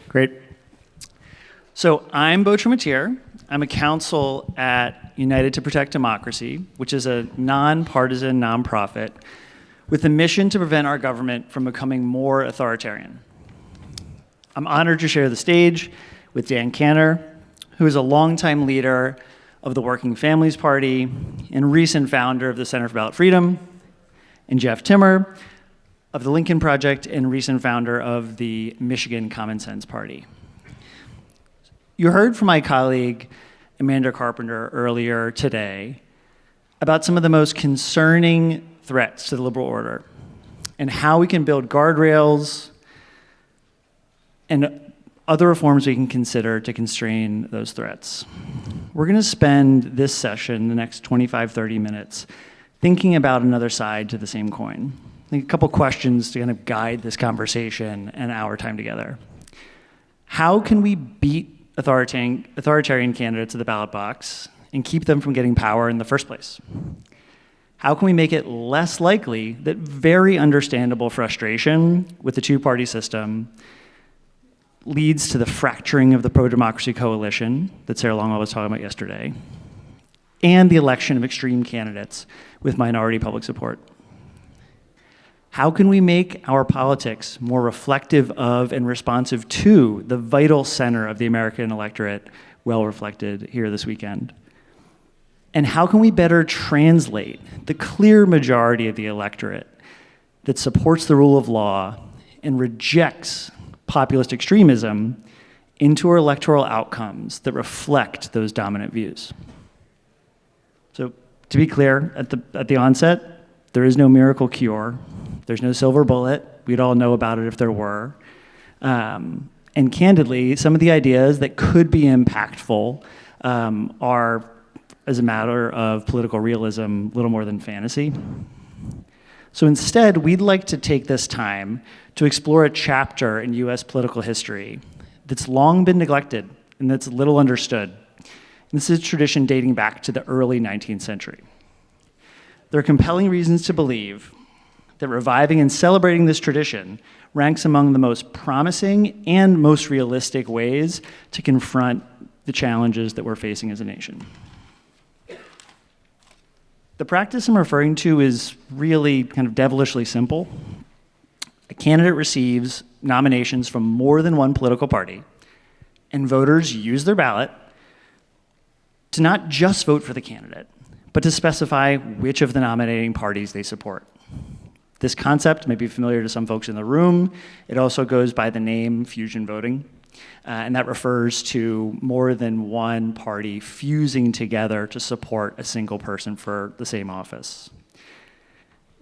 Great. So I'm Beau Tremitiere. I'm a counsel at United to Protect Democracy, which is a nonpartisan nonprofit with a mission to prevent our government from becoming more authoritarian. I'm honored to share the stage with Dan Cantor, who is a longtime leader of the Working Families Party and recent founder of the Center for Ballot Freedom, and Jeff Timmer of the Lincoln Project and recent founder of the Michigan Common Sense Party. You heard from my colleague, Amanda Carpenter, earlier today about some of the most concerning threats to the liberal order and how we can build guardrails and other reforms we can consider to constrain those threats. We're going to spend this session, the next 25, 30 minutes, thinking about another side to the same coin. I think a couple questions to kind of guide this conversation and our time together. How can we beat authoritarian candidates at the ballot box and keep them from getting power in the first place? How can we make it less likely that very understandable frustration with the two-party system leads to the fracturing of the pro-democracy coalition that Sarah Longwell was talking about yesterday, and the election of extreme candidates with minority public support? How can we make our politics more reflective of and responsive to the vital center of the American electorate, well reflected here this weekend? And how can we better translate the clear majority of the electorate that supports the rule of law and rejects populist extremism into our electoral outcomes that reflect those dominant views? So to be clear, at the onset, there is no miracle cure. There's no silver bullet. We'd all know about it if there were. And candidly, some of the ideas that could be impactful are, as a matter of political realism, little more than fantasy. So instead, we'd like to take this time to explore a chapter in US political history that's long been neglected and that's little understood. And this is a tradition dating back to the early 19th century. There are compelling reasons to believe that reviving and celebrating this tradition ranks among the most promising and most realistic ways to confront the challenges that we're facing as a nation. The practice I'm referring to is really kind of devilishly simple. A candidate receives nominations from more than one political party, and voters use their ballot to not just vote for the candidate, but to specify which of the nominating parties they support. This concept may be familiar to some folks in the room. It also goes by the name fusion voting, and that refers to more than one party fusing together to support a single person for the same office.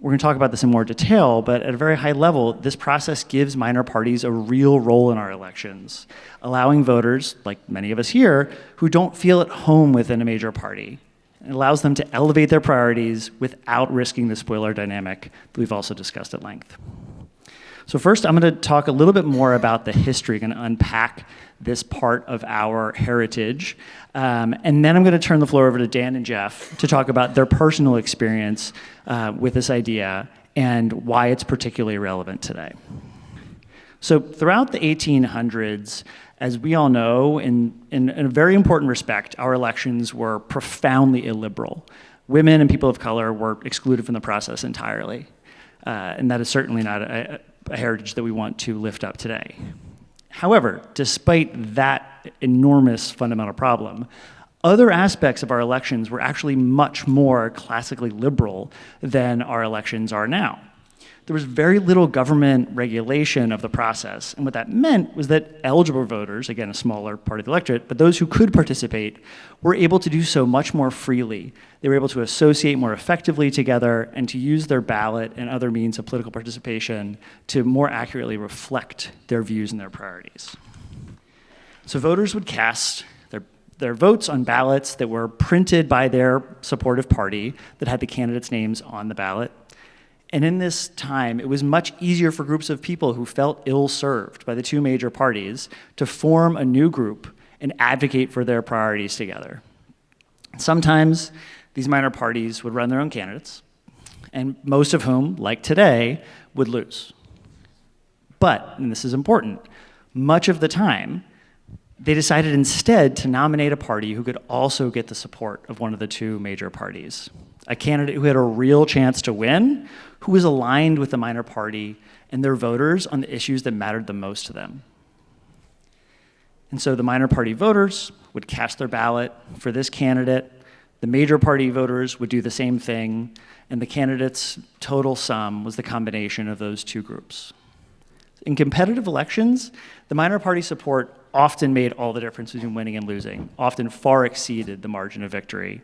We're going to talk about this in more detail, but at a very high level, this process gives minor parties a real role in our elections, allowing voters, like many of us here, who don't feel at home within a major party. It allows them to elevate their priorities without risking the spoiler dynamic that we've also discussed at length. So first, I'm going to talk a little bit more about the history, going to unpack this part of our heritage. And then I'm going to turn the floor over to Dan and Jeff to talk about their personal experience with this idea and why it's particularly relevant today. So throughout the 1800s, as we all know, in a very important respect, our elections were profoundly illiberal. Women and people of color were excluded from the process entirely. And that is certainly not a heritage that we want to lift up today. However, despite that enormous fundamental problem, other aspects of our elections were actually much more classically liberal than our elections are now. There was very little government regulation of the process. And what that meant was that eligible voters, again, a smaller part of the electorate, but those who could participate were able to do so much more freely. They were able to associate more effectively together and to use their ballot and other means of political participation to more accurately reflect their views and their priorities. So voters would cast their votes on ballots that were printed by their supportive party that had the candidates' names on the ballot. And in this time, it was much easier for groups of people who felt ill-served by the two major parties to form a new group and advocate for their priorities together. Sometimes these minor parties would run their own candidates, and most of whom, like today, would lose. But, and this is important, Much of the time, they decided instead to nominate a party who could also get the support of one of the two major parties. A candidate who had a real chance to win, who was aligned with the minor party and their voters on the issues that mattered the most to them. And so the minor party voters would cast their ballot for this candidate, the major party voters would do the same thing, and the candidate's total sum was the combination of those two groups. In competitive elections, the minor party support often made all the difference between winning and losing, often far exceeded the margin of victory,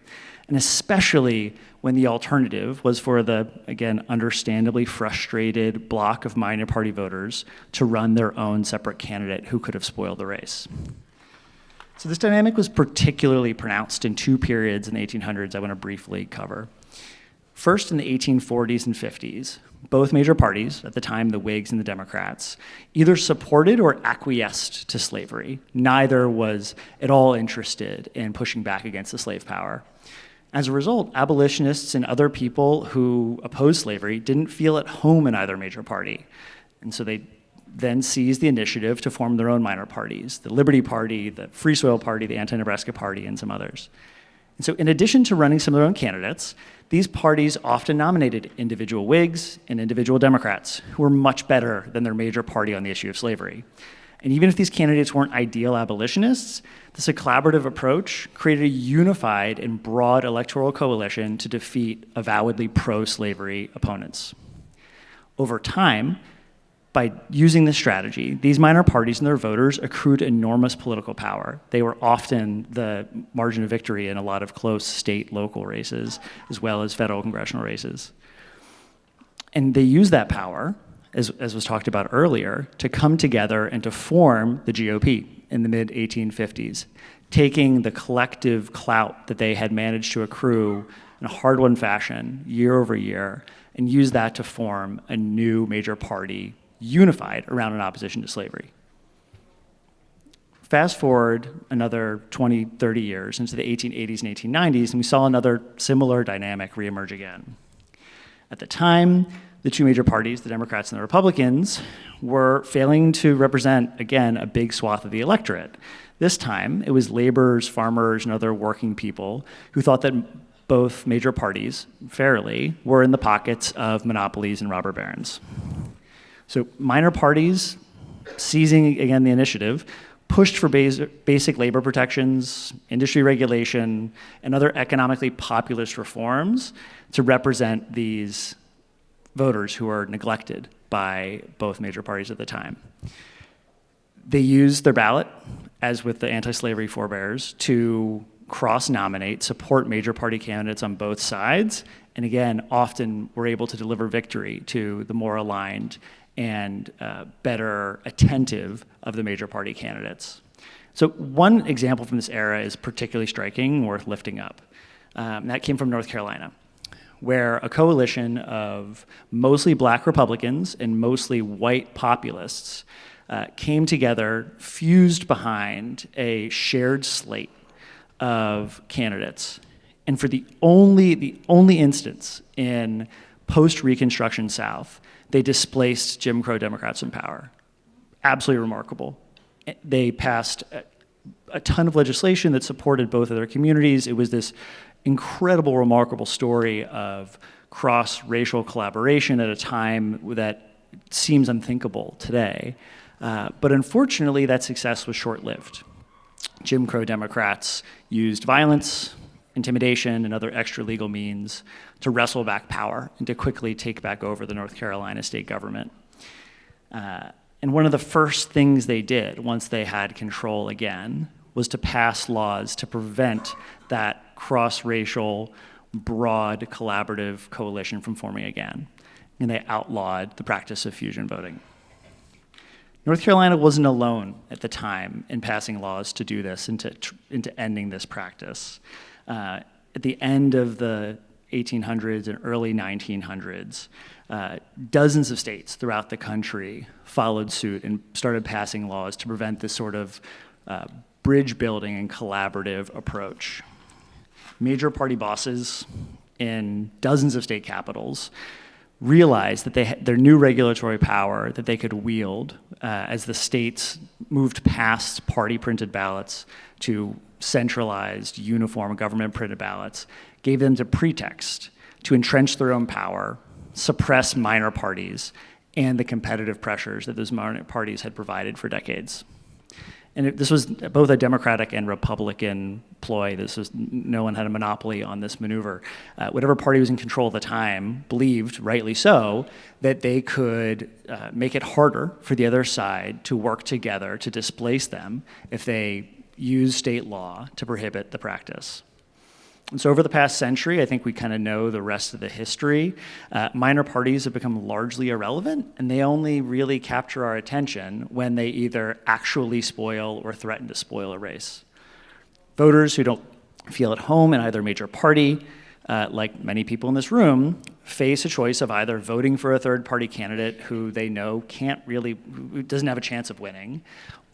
and especially when the alternative was for the, again, understandably frustrated block of minor party voters to run their own separate candidate who could have spoiled the race. So this dynamic was particularly pronounced in two periods in the 1800s I want to briefly cover. First, in the 1840s and 50s, both major parties, at the time the Whigs and the Democrats, either supported or acquiesced to slavery. Neither was at all interested in pushing back against the slave power. As a result, abolitionists and other people who opposed slavery didn't feel at home in either major party. And so they then seized the initiative to form their own minor parties, the Liberty Party, the Free Soil Party, the Anti-Nebraska Party, and some others. And so in addition to running some of their own candidates, these parties often nominated individual Whigs and individual Democrats who were much better than their major party on the issue of slavery. And even if these candidates weren't ideal abolitionists, this collaborative approach created a unified and broad electoral coalition to defeat avowedly pro-slavery opponents. Over time, by using this strategy, these minor parties and their voters accrued enormous political power. They were often the margin of victory in a lot of close state, local races, as well as federal congressional races. And they used that power, as was talked about earlier, to come together and to form the GOP in the mid-1850s, taking the collective clout that they had managed to accrue in a hard-won fashion year over year, and use that to form a new major party unified around an opposition to slavery. Fast forward another 20, 30 years into the 1880s and 1890s, and we saw another similar dynamic reemerge again. At the time, the two major parties, the Democrats and the Republicans, were failing to represent, again, a big swath of the electorate. This time, it was laborers, farmers, and other working people who thought that both major parties, fairly, were in the pockets of monopolies and robber barons. So minor parties, seizing again the initiative, pushed for basic labor protections, industry regulation, and other economically populist reforms to represent these voters who are neglected by both major parties at the time. They used their ballot, as with the anti-slavery forebears, to cross-nominate, support major party candidates on both sides, and again, often were able to deliver victory to the more aligned and better attentive of the major party candidates. So one example from this era is particularly striking, worth lifting up. That came from North Carolina, where a coalition of mostly black Republicans and mostly white populists came together, fused behind a shared slate of candidates. And for the only instance in post-Reconstruction South, they displaced Jim Crow Democrats from power. Absolutely remarkable. They passed a ton of legislation that supported both of their communities. It was this incredible, remarkable story of cross-racial collaboration at a time that seems unthinkable today. But unfortunately, that success was short-lived. Jim Crow Democrats used violence, intimidation, and other extra legal means to wrestle back power and to quickly take back over the North Carolina state government. And one of the first things they did once they had control again was to pass laws to prevent that cross-racial, broad, collaborative coalition from forming again. And they outlawed the practice of fusion voting. North Carolina wasn't alone at the time in passing laws to do this and into ending this practice. At the end of the 1800s and early 1900s, dozens of states throughout the country followed suit and started passing laws to prevent this sort of bridge building and collaborative approach. Major party bosses in dozens of state capitals realized that their new regulatory power that they could wield as the states moved past party-printed ballots to centralized, uniform government-printed ballots gave them the pretext to entrench their own power, suppress minor parties, and the competitive pressures that those minor parties had provided for decades. And this was both a Democratic and Republican ploy. No one had a monopoly on this maneuver. Whatever party was in control at the time believed, rightly so, that they could make it harder for the other side to work together to displace them if they used state law to prohibit the practice. And so over the past century, I think we kind of know the rest of the history. Minor parties have become largely irrelevant, and they only really capture our attention when they either actually spoil or threaten to spoil a race. Voters who don't feel at home in either major party, like many people in this room, face a choice of either voting for a third-party candidate who they know who doesn't have a chance of winning,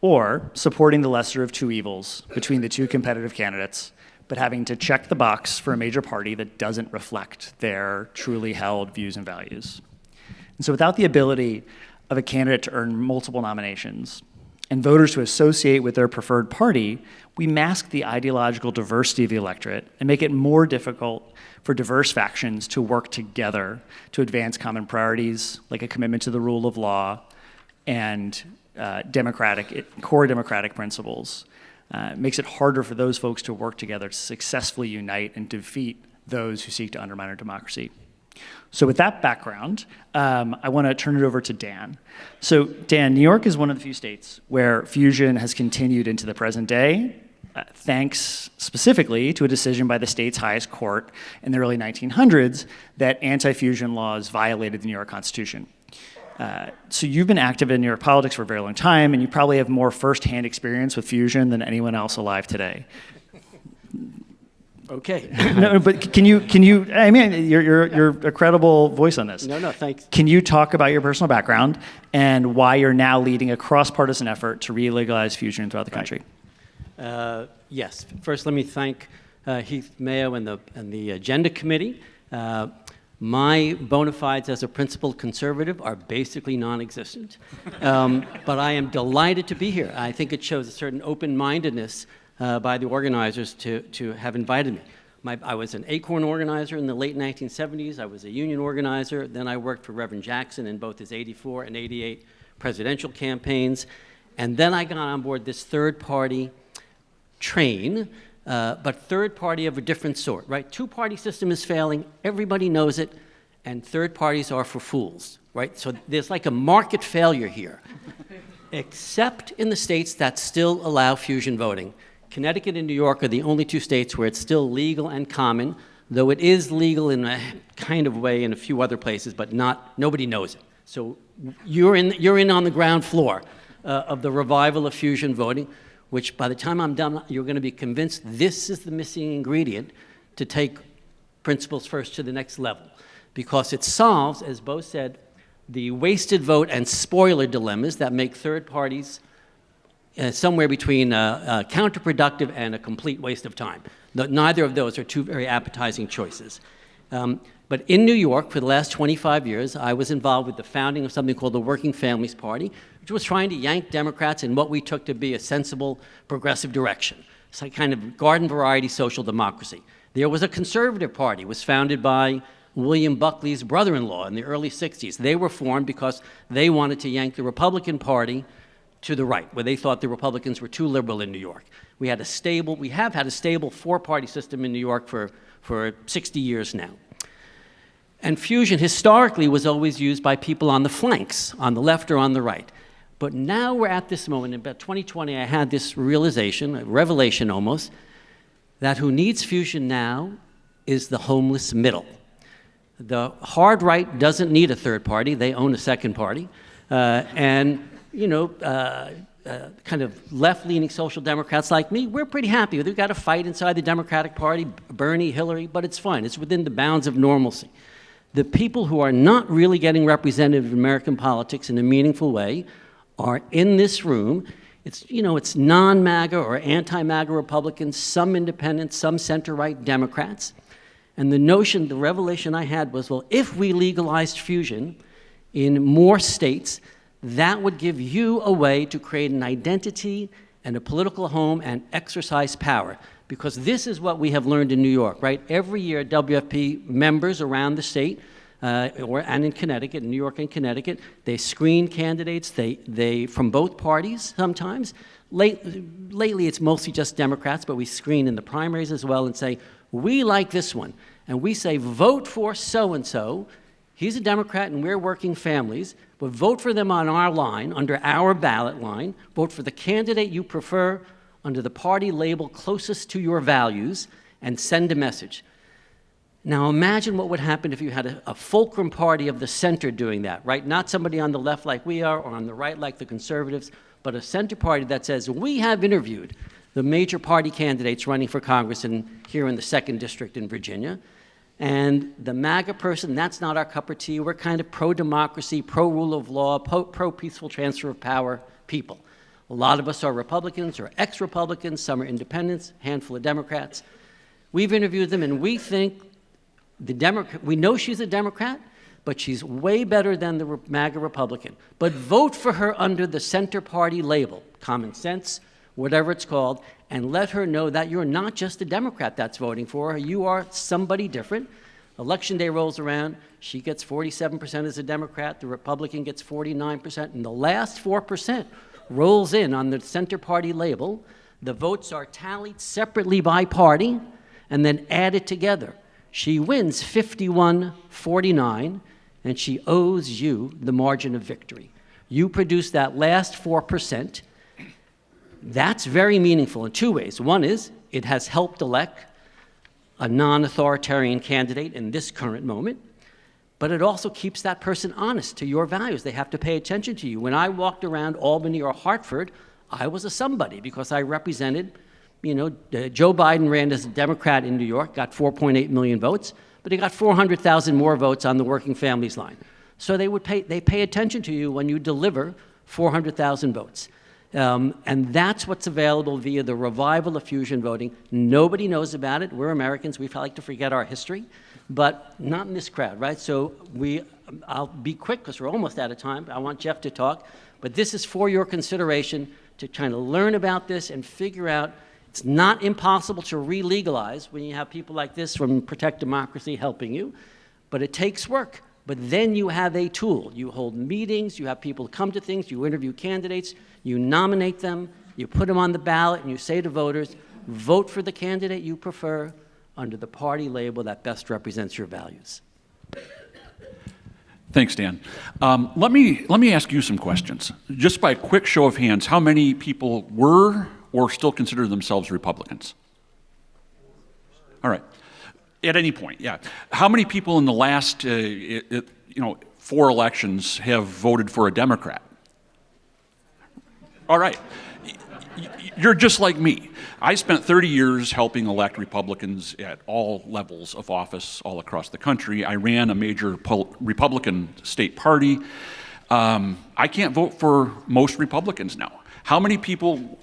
or supporting the lesser of two evils between the two competitive candidates, but having to check the box for a major party that doesn't reflect their truly held views and values. And so without the ability of a candidate to earn multiple nominations and voters to associate with their preferred party, we mask the ideological diversity of the electorate and make it more difficult for diverse factions to work together to advance common priorities like a commitment to the rule of law and core democratic principles. It makes it harder for those folks to work together to successfully unite and defeat those who seek to undermine our democracy. So with that background, I want to turn it over to Dan. So Dan, New York is one of the few states where fusion has continued into the present day, thanks specifically to a decision by the state's highest court in the early 1900s that anti-fusion laws violated the New York Constitution. So you've been active in New York politics for a very long time, and you probably have more firsthand experience with fusion than anyone else alive today. Okay. No, but can you? I mean, you're a credible voice on this. No, thanks. Can you talk about your personal background and why you're now leading a cross-partisan effort to re-legalize fusion throughout the country? Yes. First, let me thank Heath Mayo and the Agenda Committee. My bona fides as a principled conservative are basically non-existent, but I am delighted to be here. I think it shows a certain open-mindedness by the organizers to have invited me. I was an Acorn organizer in the late 1970s. I was a union organizer. Then I worked for Reverend Jackson in both his 84 and 88 presidential campaigns. And then I got on board this third-party train, but third party of a different sort, right? Two-party system is failing, everybody knows it, and third parties are for fools, right? So there's like a market failure here, except in the states that still allow fusion voting. Connecticut and New York are the only two states where it's still legal and common, though it is legal in a kind of way in a few other places, but nobody knows it. So you're in on the ground floor of the revival of fusion voting, which by the time I'm done, you're going to be convinced this is the missing ingredient to take principles first to the next level. Because it solves, as Beau said, the wasted vote and spoiler dilemmas that make third parties somewhere between counterproductive and a complete waste of time. Neither of those are two very appetizing choices. But in New York, for the last 25 years, I was involved with the founding of something called the Working Families Party, which was trying to yank Democrats in what we took to be a sensible, progressive direction. It's like kind of garden variety social democracy. There was a conservative party. It was founded by William Buckley's brother-in-law in the early 60s. They were formed because they wanted to yank the Republican Party to the right, where they thought the Republicans were too liberal in New York. We have had a stable four-party system in New York for 60 years now. And fusion historically was always used by people on the flanks, on the left or on the right. But now we're at this moment, in about 2020, I had this realization, a revelation almost, that who needs fusion now is the homeless middle. The hard right doesn't need a third party, they own a second party. Kind of left-leaning social democrats like me, we're pretty happy. We've got a fight inside the Democratic Party, Bernie, Hillary, but it's fine. It's within the bounds of normalcy. The people who are not really getting represented in American politics in a meaningful way are in this room. It's non-MAGA or anti-MAGA Republicans, some independents, some center-right Democrats. And the notion, the revelation I had was, well, if we legalized fusion in more states, that would give you a way to create an identity and a political home and exercise power. Because this is what we have learned in New York, right? Every year, WFP members around the state, and in Connecticut, in New York and Connecticut, they screen candidates, they from both parties sometimes. Lately, it's mostly just Democrats, but we screen in the primaries as well and say, we like this one. And we say, vote for so-and-so. He's a Democrat and we're working families, but vote for them on our line, under our ballot line. Vote for the candidate you prefer under the party label closest to your values and send a message. Now imagine what would happen if you had a fulcrum party of the center doing that, right? Not somebody on the left like we are or on the right like the conservatives, but a center party that says, we have interviewed the major party candidates running for Congress here in the 2nd District in Virginia. And the MAGA person, that's not our cup of tea. We're kind of pro-democracy, pro-rule of law, pro-peaceful transfer of power people. A lot of us are Republicans or ex-Republicans, some are independents, a handful of Democrats. We've interviewed them and we think we know she's a Democrat, but she's way better than the MAGA Republican. But vote for her under the center party label, common sense, whatever it's called, and let her know that you're not just a Democrat that's voting for her, you are somebody different. Election day rolls around, she gets 47% as a Democrat, the Republican gets 49%, and the last 4% rolls in on the center party label. The votes are tallied separately by party and then added together. She wins 51-49, and she owes you the margin of victory. You produce that last 4%. That's very meaningful in two ways. One is it has helped elect a non-authoritarian candidate in this current moment, but it also keeps that person honest to your values. They have to pay attention to you. When I walked around Albany or Hartford, I was a somebody because I represented, Joe Biden ran as a Democrat in New York, got 4.8 million votes, but he got 400,000 more votes on the working families line. So they pay attention to you when you deliver 400,000 votes. And that's what's available via the revival of fusion voting. Nobody knows about it. We're Americans. We like to forget our history, but not in this crowd, right? So I'll be quick because we're almost out of time. I want Jeff to talk, but this is for your consideration to kind of learn about this and figure out it's not impossible to re-legalize when you have people like this from Protect Democracy helping you, but it takes work. But then you have a tool. You hold meetings, you have people come to things, you interview candidates, you nominate them, you put them on the ballot, and you say to voters, vote for the candidate you prefer under the party label that best represents your values. Thanks, Dan. Let me ask you some questions. Just by a quick show of hands, how many people were or still consider themselves Republicans? All right. At any point, yeah. How many people in the last 4 elections have voted for a Democrat? All right. You're just like me. I spent 30 years helping elect Republicans at all levels of office all across the country. I ran a major Republican state party. I can't vote for most Republicans now. How many people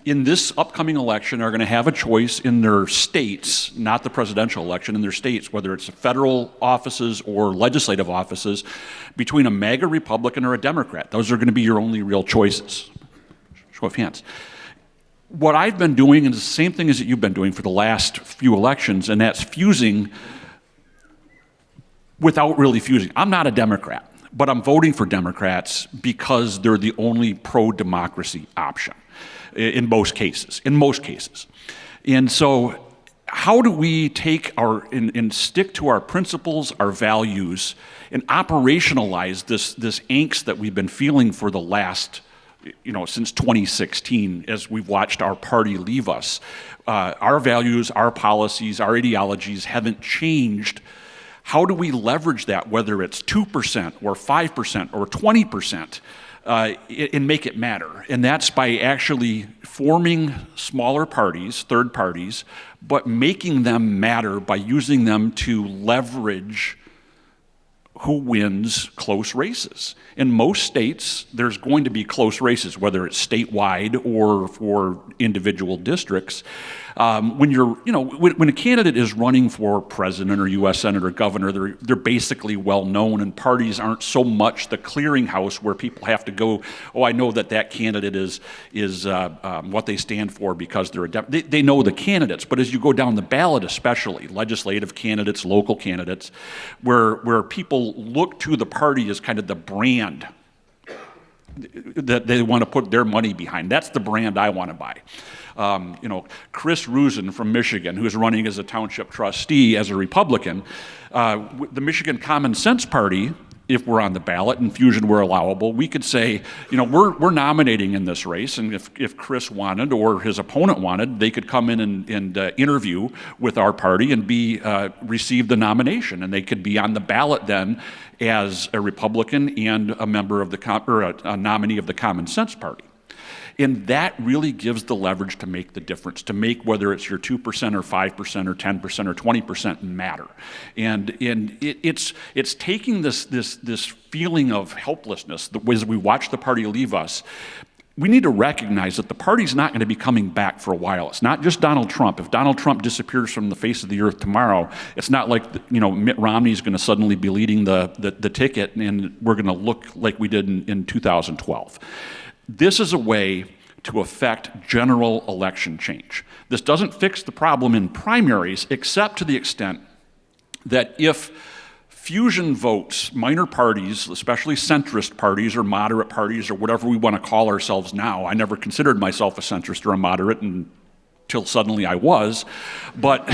in this upcoming election are going to have a choice in their states, not the presidential election, in their states, whether it's federal offices or legislative offices, between a MAGA Republican or a Democrat? Those are going to be your only real choices. Show of hands. What I've been doing is the same thing as that you've been doing for the last few elections, and that's fusing without really fusing. I'm not a Democrat, but I'm voting for Democrats because they're the only pro-democracy option in most cases. And so how do we take and stick to our principles, our values, and operationalize this angst that we've been feeling for the last, since 2016, as we've watched our party leave us? Our values, our policies, our ideologies haven't changed. How do we leverage that, whether it's 2% or 5% or 20%, and make it matter? And that's by actually forming smaller parties, third parties, but making them matter by using them to leverage who wins close races. In most states, there's going to be close races, whether it's statewide or for individual districts. When you're, when a candidate is running for president or U.S. senator or governor, they're basically well known, and parties aren't so much the clearinghouse where people have to go, oh, I know that candidate is what they stand for because they're they know the candidates. But as you go down the ballot, especially legislative candidates, local candidates, where people look to the party as kind of the brand that they want to put their money behind. That's the brand I want to buy. Chris Rusin from Michigan, who's running as a township trustee as a Republican, the Michigan Common Sense Party, if we're on the ballot and fusion were allowable, we could say, we're nominating in this race, and if Chris wanted or his opponent wanted, they could come in and interview with our party and receive the nomination, and they could be on the ballot then as a Republican and a member of a nominee of the Common Sense Party. And that really gives the leverage to make the difference, to make whether it's your 2% or 5% or 10% or 20% matter. And it's taking this feeling of helplessness as we watch the party leave us. We need to recognize that the party's not going to be coming back for a while. It's not just Donald Trump. If Donald Trump disappears from the face of the earth tomorrow, it's not like Mitt Romney is going to suddenly be leading the ticket and we're going to look like we did in 2012. This is a way to affect general election change. This doesn't fix the problem in primaries, except to the extent that if fusion votes, minor parties, especially centrist parties or moderate parties or whatever we want to call ourselves now, I never considered myself a centrist or a moderate until suddenly I was, but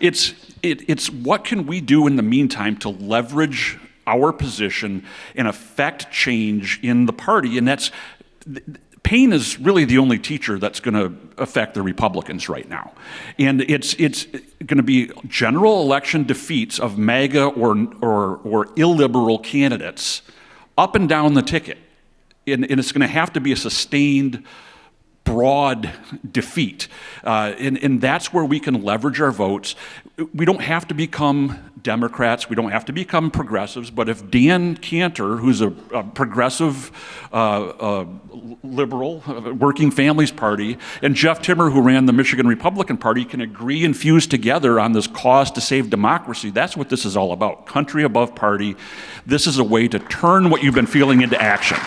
it's what can we do in the meantime to leverage our position and affect change in the party, and pain is really the only teacher that's going to affect the Republicans right now. And it's going to be general election defeats of MAGA or illiberal candidates up and down the ticket. And it's going to have to be a sustained, broad defeat. And that's where we can leverage our votes. We don't have to become Democrats, we don't have to become progressives, but if Dan Cantor, who's a progressive liberal, Working Families Party, and Jeff Timmer, who ran the Michigan Republican Party, can agree and fuse together on this cause to save democracy, that's what this is all about. Country above party. This is a way to turn what you've been feeling into action.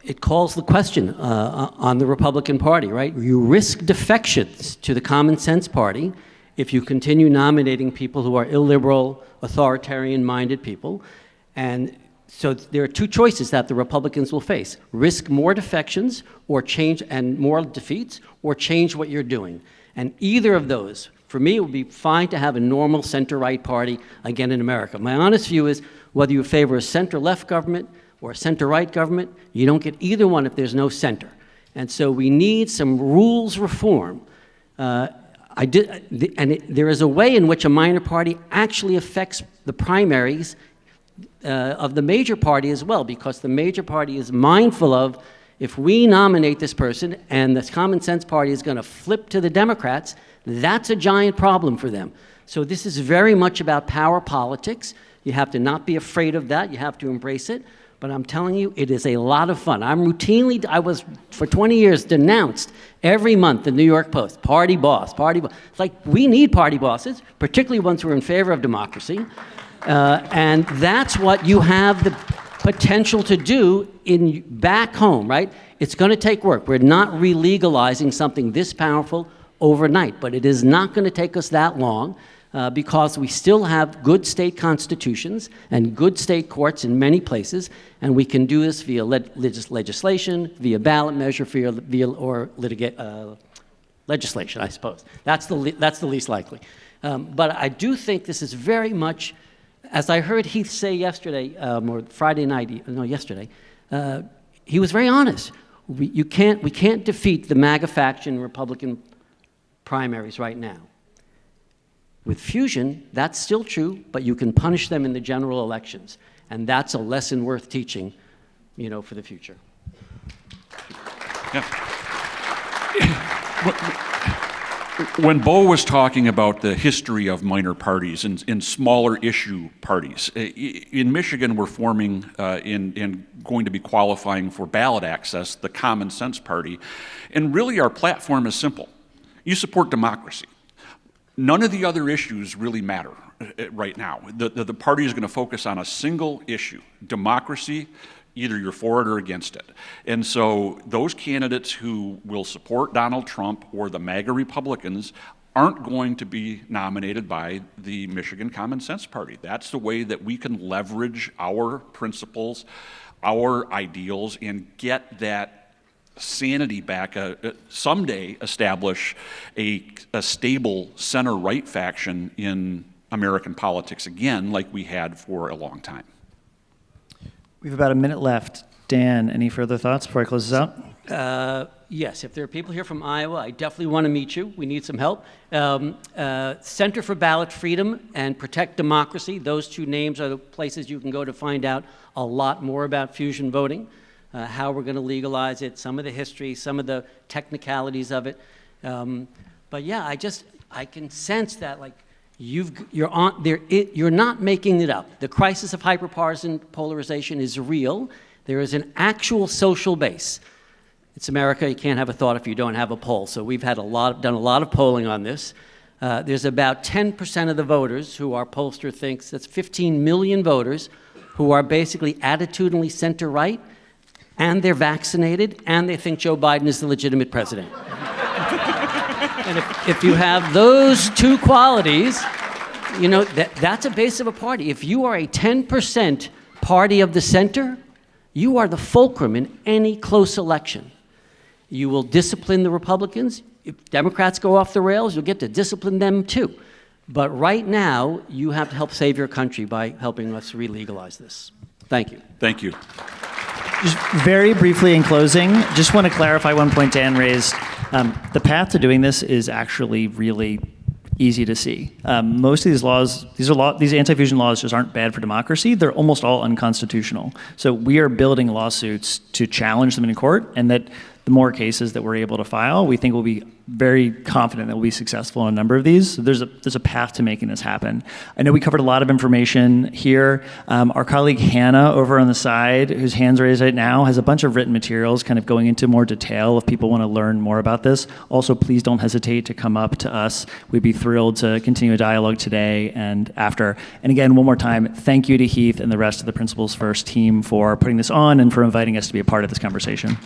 It calls the question on the Republican Party, right? You risk defections to the Common Sense Party if you continue nominating people who are illiberal, authoritarian-minded people. And so there are two choices that the Republicans will face. Risk more defections or change and more defeats, or change what you're doing. And either of those, for me, it would be fine to have a normal center-right party again in America. My honest view is whether you favor a center-left government or a center-right government, you don't get either one if there's no center. And so we need some rules reform. There is a way in which a minor party actually affects the primaries of the major party as well, because the major party is mindful of, if we nominate this person and the Common Sense Party is going to flip to the Democrats, that's a giant problem for them. So this is very much about power politics. You have to not be afraid of that. You have to embrace it. But I'm telling you, it is a lot of fun. I was, for 20 years, denounced every month in the New York Post, party boss, party boss. It's like, we need party bosses, particularly ones who are in favor of democracy. And that's what you have the potential to do back home, right? It's going to take work. We're not re-legalizing something this powerful overnight, but it is not going to take us that long. Because we still have good state constitutions and good state courts in many places, and we can do this via legislation, via ballot measure, or legislation, I suppose. That's the least likely. But I do think this is very much, as I heard Heath say yesterday, or Friday night, no, yesterday, he was very honest. We can't defeat the MAGA faction in Republican primaries right now. With fusion, that's still true, but you can punish them in the general elections. And that's a lesson worth teaching, for the future. Yeah. when Beau was talking about the history of minor parties and smaller issue parties, in Michigan we're forming and going to be qualifying for ballot access, the Common Sense Party, and really our platform is simple. You support democracy. None of the other issues really matter right now. The party is going to focus on a single issue, democracy. Either you're for it or against it. And so those candidates who will support Donald Trump or the MAGA Republicans aren't going to be nominated by the Michigan Common Sense Party. That's the way that we can leverage our principles, our ideals, and get that sanity back, someday establish a stable center-right faction in American politics again, like we had for a long time. We have about a minute left. Dan, any further thoughts before I close this out? Yes, if there are people here from Iowa, I definitely want to meet you. We need some help. Center for Ballot Freedom and Protect Democracy, those two names are the places you can go to find out a lot more about fusion voting, how we're going to legalize it, some of the history, some of the technicalities of it. But yeah, I can sense that, like, you're not making it up. The crisis of hyperpartisan polarization is real. There is an actual social base. It's America. You can't have a thought if you don't have a poll. So we've had done a lot of polling on this. There's about 10% of the voters who our pollster thinks, that's 15 million voters, who are basically attitudinally center-right, and they're vaccinated, and they think Joe Biden is the legitimate president. And if you have those two qualities, you know, that's a base of a party. If you are a 10% party of the center, you are the fulcrum in any close election. You will discipline the Republicans. If Democrats go off the rails, you'll get to discipline them too. But right now, you have to help save your country by helping us re-legalize this. Thank you. Thank you. Just very briefly in closing, just want to clarify one point Dan raised. The path to doing this is actually really easy to see. Most of these laws, these anti-fusion laws just aren't bad for democracy. They're almost all unconstitutional. So we are building lawsuits to challenge them in court, and that the more cases that we're able to file, we think we'll be very confident that we'll be successful in a number of these. So there's a path to making this happen. I know we covered a lot of information here. Our colleague Hannah over on the side, whose hand's raised right now, has a bunch of written materials kind of going into more detail if people want to learn more about this. Also, please don't hesitate to come up to us. We'd be thrilled to continue a dialogue today and after. And again, one more time, thank you to Heath and the rest of the Principals First team for putting this on and for inviting us to be a part of this conversation.